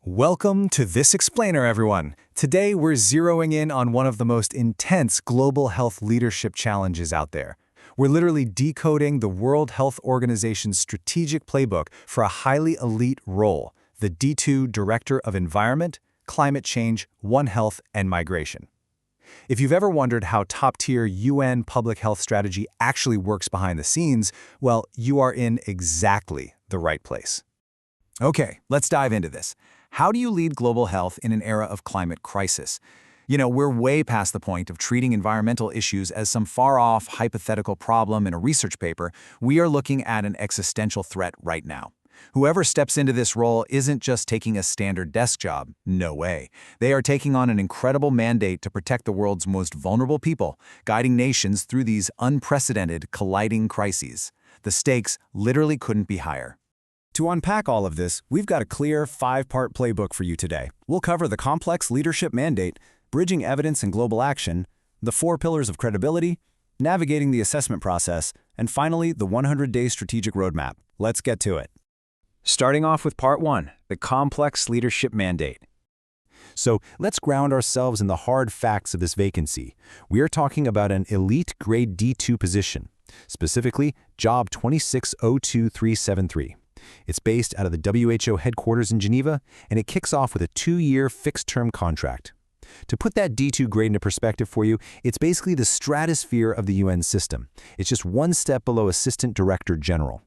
Welcome to This Explainer, everyone. Today, we're zeroing in on one of the most intense global health leadership challenges out there. We're literally decoding the World Health Organization's strategic playbook for a highly elite role, the D2 Director of Environment, Climate Change, One Health, and Migration. If you've ever wondered how top-tier UN public health strategy actually works behind the scenes, well, you are in exactly the right place. Okay, let's dive into this. How do you lead global health in an era of climate crisis? We're way past the point of treating environmental issues as some far-off, hypothetical problem in a research paper. We are looking at an existential threat right now. Whoever steps into this role isn't just taking a standard desk job. No way. They are taking on an incredible mandate to protect the world's most vulnerable people, guiding nations through these unprecedented, colliding crises. The stakes literally couldn't be higher. To unpack all of this, we've got a clear 5-part playbook for you today. We'll cover the complex leadership mandate, bridging evidence and global action, the 4 pillars of credibility, navigating the assessment process, and finally, the 100-day strategic roadmap. Let's get to it. Starting off with Part 1, the complex leadership mandate. So let's ground ourselves in the hard facts of this vacancy. We are talking about an elite grade D2 position, specifically Job 2602373. It's based out of the WHO headquarters in Geneva, and it kicks off with a 2-year fixed-term contract. To put that D2 grade into perspective for you, it's basically the stratosphere of the UN system. It's just one step below Assistant Director General.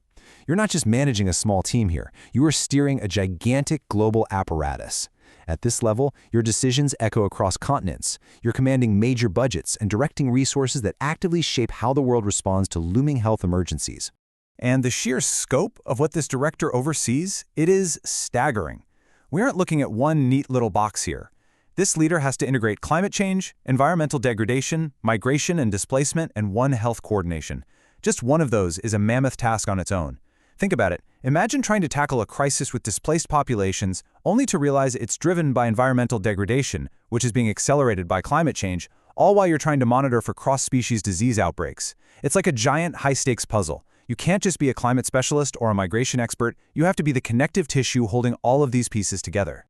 You're not just managing a small team here. You are steering a gigantic global apparatus. At this level, your decisions echo across continents. You're commanding major budgets and directing resources that actively shape how the world responds to looming health emergencies. And the sheer scope of what this director oversees, it is staggering. We aren't looking at one neat little box here. This leader has to integrate climate change, environmental degradation, migration and displacement, and One Health coordination. Just one of those is a mammoth task on its own. Think about it. Imagine trying to tackle a crisis with displaced populations, only to realize it's driven by environmental degradation, which is being accelerated by climate change, all while you're trying to monitor for cross-species disease outbreaks. It's like a giant high-stakes puzzle. You can't just be a climate specialist or a migration expert, you have to be the connective tissue holding all of these pieces together.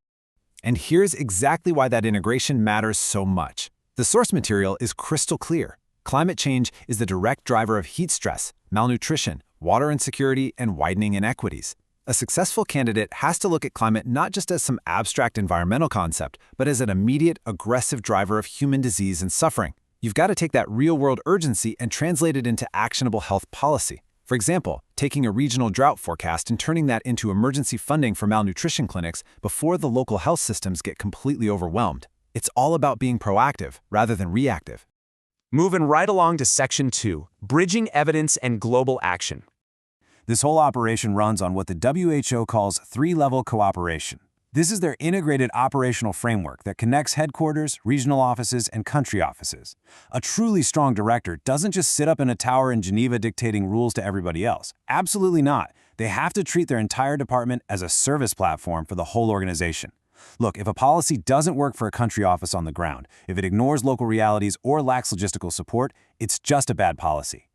And here's exactly why that integration matters so much. The source material is crystal clear. Climate change is the direct driver of heat stress, malnutrition, water insecurity, and widening inequities. A successful candidate has to look at climate not just as some abstract environmental concept, but as an immediate, aggressive driver of human disease and suffering. You've got to take that real-world urgency and translate it into actionable health policy. For example, taking a regional drought forecast and turning that into emergency funding for malnutrition clinics before the local health systems get completely overwhelmed. It's all about being proactive rather than reactive. Moving right along to Section 2, Bridging Evidence and Global Action. This whole operation runs on what the WHO calls 3-level cooperation. This is their integrated operational framework that connects headquarters, regional offices, and country offices. A truly strong director doesn't just sit up in a tower in Geneva dictating rules to everybody else. Absolutely not. They have to treat their entire department as a service platform for the whole organization. Look, if a policy doesn't work for a country office on the ground, if it ignores local realities or lacks logistical support, it's just a bad policy.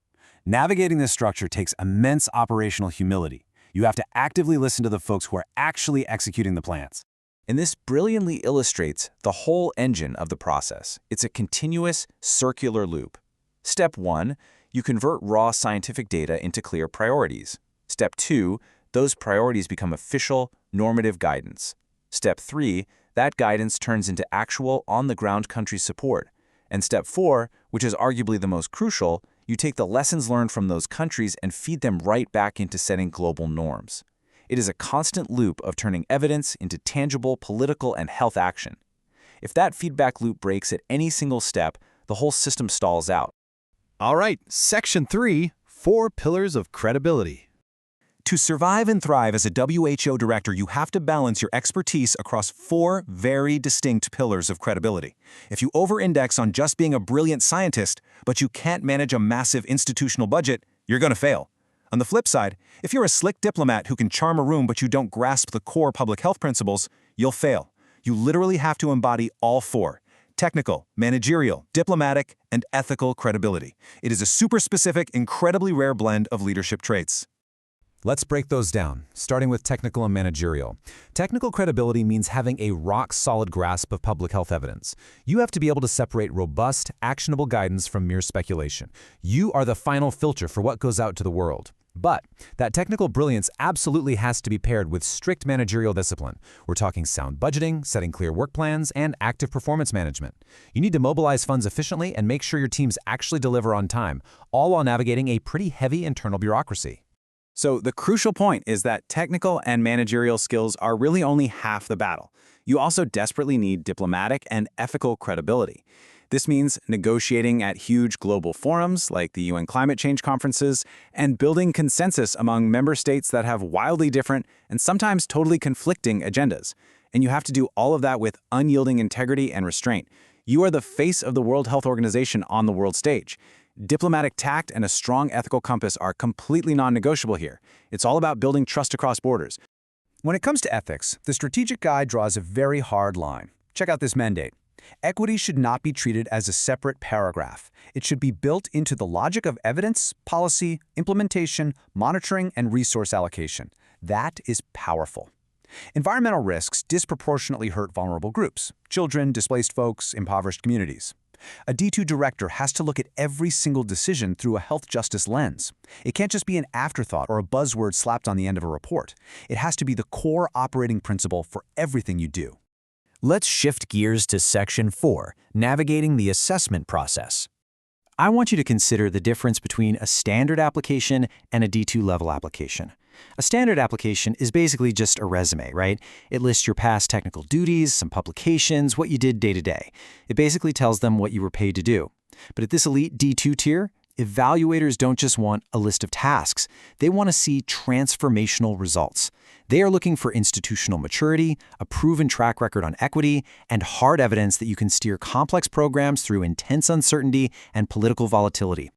Navigating this structure takes immense operational humility. You have to actively listen to the folks who are actually executing the plans. And this brilliantly illustrates the whole engine of the process. It's a continuous, circular loop. Step 1, you convert raw scientific data into clear priorities. Step 2, those priorities become official, normative guidance. Step 3, that guidance turns into actual, on-the-ground country support. And Step 4, which is arguably the most crucial, you take the lessons learned from those countries and feed them right back into setting global norms. It is a constant loop of turning evidence into tangible political and health action. If that feedback loop breaks at any single step, the whole system stalls out. All right, Section 3, 4 pillars of credibility. To survive and thrive as a WHO director, you have to balance your expertise across 4 very distinct pillars of credibility. If you over-index on just being a brilliant scientist, but you can't manage a massive institutional budget, you're going to fail. On the flip side, if you're a slick diplomat who can charm a room but you don't grasp the core public health principles, you'll fail. You literally have to embody all 4: technical, managerial, diplomatic, and ethical credibility. It is a super specific, incredibly rare blend of leadership traits. Let's break those down, starting with technical and managerial. Technical credibility means having a rock-solid grasp of public health evidence. You have to be able to separate robust, actionable guidance from mere speculation. You are the final filter for what goes out to the world. But that technical brilliance absolutely has to be paired with strict managerial discipline. We're talking sound budgeting, setting clear work plans, and active performance management. You need to mobilize funds efficiently and make sure your teams actually deliver on time, all while navigating a pretty heavy internal bureaucracy. So the crucial point is that technical and managerial skills are really only half the battle. You also desperately need diplomatic and ethical credibility. This means negotiating at huge global forums like the UN climate change conferences and building consensus among member states that have wildly different and sometimes totally conflicting agendas. And you have to do all of that with unyielding integrity and restraint. You are the face of the World Health Organization on the world stage. Diplomatic tact and a strong ethical compass are completely non-negotiable here. It's all about building trust across borders. When it comes to ethics, the strategic guide draws a very hard line. Check out this mandate. Equity should not be treated as a separate paragraph. It should be built into the logic of evidence, policy, implementation, monitoring, and resource allocation. That is powerful. Environmental risks disproportionately hurt vulnerable groups: children, displaced folks, impoverished communities. A D2 director has to look at every single decision through a health justice lens. It can't just be an afterthought or a buzzword slapped on the end of a report. It has to be the core operating principle for everything you do. Let's shift gears to Section 4, Navigating the Assessment Process. I want you to consider the difference between a standard application and a D2 level application. A standard application is basically just a resume, right? It lists your past technical duties, some publications, what you did day to day. It basically tells them what you were paid to do. But at this elite D2 tier, evaluators don't just want a list of tasks. They want to see transformational results. They are looking for institutional maturity, a proven track record on equity, and hard evidence that you can steer complex programs through intense uncertainty and political volatility.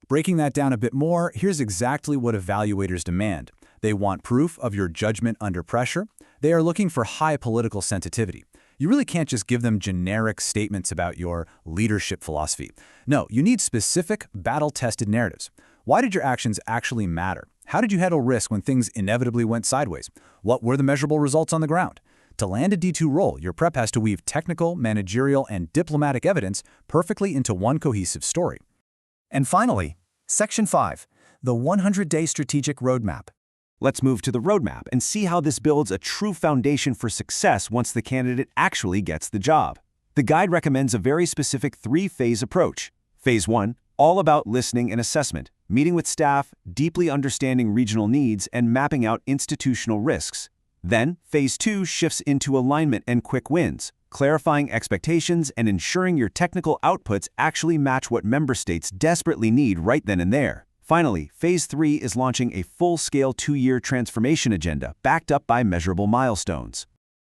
Breaking that down a bit more, here's exactly what evaluators demand. They want proof of your judgment under pressure. They are looking for high political sensitivity. You really can't just give them generic statements about your leadership philosophy. No, you need specific, battle-tested narratives. Why did your actions actually matter? How did you handle risk when things inevitably went sideways? What were the measurable results on the ground? To land a D2 role, your prep has to weave technical, managerial, and diplomatic evidence perfectly into one cohesive story. And finally, Section 5, the 100-day strategic roadmap. Let's move to the roadmap and see how this builds a true foundation for success once the candidate actually gets the job. The guide recommends a very specific three-phase approach. Phase 1, all about listening and assessment, meeting with staff, deeply understanding regional needs, and mapping out institutional risks. Then, Phase 2 shifts into alignment and quick wins, clarifying expectations and ensuring your technical outputs actually match what member states desperately need right then and there. Finally, Phase 3 is launching a full-scale 2-year transformation agenda backed up by measurable milestones.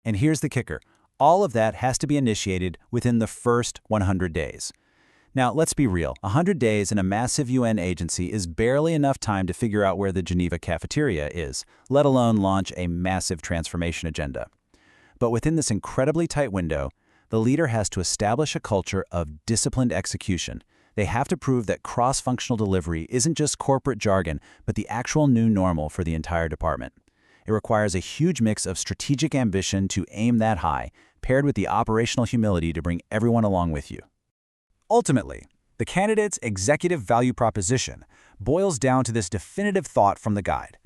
And here's the kicker. All of that has to be initiated within the first 100 days. Now, let's be real. 100 days in a massive UN agency is barely enough time to figure out where the Geneva cafeteria is, let alone launch a massive transformation agenda. But within this incredibly tight window, the leader has to establish a culture of disciplined execution. They have to prove that cross-functional delivery isn't just corporate jargon, but the actual new normal for the entire department. It requires a huge mix of strategic ambition to aim that high, paired with the operational humility to bring everyone along with you. Ultimately, the candidate's executive value proposition boils down to this definitive thought from the guide.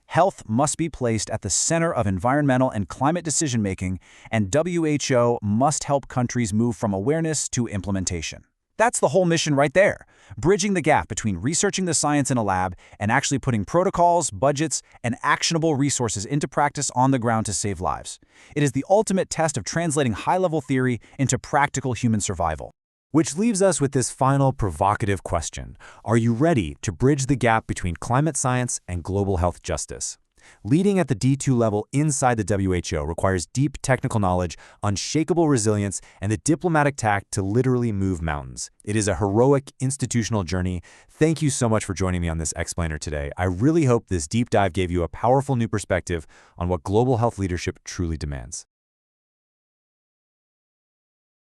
Health must be placed at the center of environmental and climate decision-making, and WHO must help countries move from awareness to implementation. That's the whole mission right there, bridging the gap between researching the science in a lab and actually putting protocols, budgets, and actionable resources into practice on the ground to save lives. It is the ultimate test of translating high-level theory into practical human survival. Which leaves us with this final provocative question. Are you ready to bridge the gap between climate science and global health justice? Leading at the D2 level inside the WHO requires deep technical knowledge, unshakable resilience, and the diplomatic tact to literally move mountains. It is a heroic institutional journey. Thank you so much for joining me on this Explainer today. I really hope this deep dive gave you a powerful new perspective on what global health leadership truly demands.